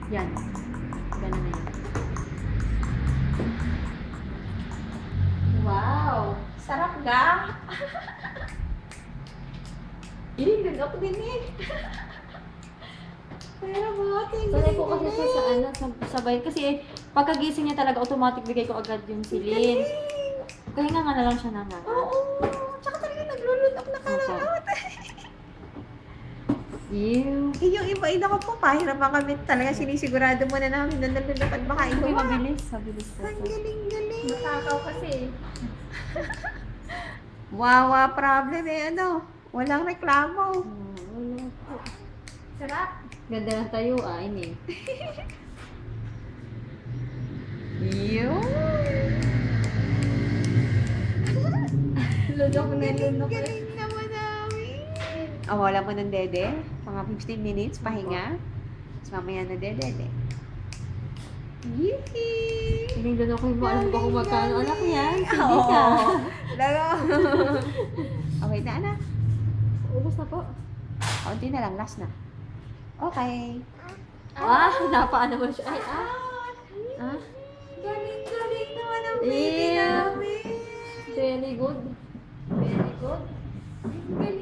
Yan. Ganun na yan. Wow! Sarap ga! Ilindun ako din eh. Pero buti. Sanay po kasi siya sa ano, sabay. Kasi pagkagising niya talaga, automatic bigay ko agad yung silin. Kahinga nga na lang siya ng Oo. Tsaka talaga naglulunok na kalaot. Ew. Yung iba-ina ko po, pahirapan kami talaga. Sinisigurado mo na namin na nalulunok at baka Hindi inuwa. mabilis. Mabilis po. Ang galing-galing. Matakaw kasi. Wawa problem eh, ano. Walang reklamo. Wala po. Sarap. Ganda ng tayuan eh. Yun. Lunok na lunok. Galing naman namin. Wala mo ng dede. Mga 15 minutes, pahinga. Tapos mamaya na dede. Yee! Tinignan ako yung ano ba kung magkano. Anak yan, sige ka. Laro. Okay na, anak. Ubus na po. Kaunti na lang, last na. Okay. Napaan naman siya. Ay, Ah, Galing-galing naman ang baby Yeah. namin. very good. Very good. Galing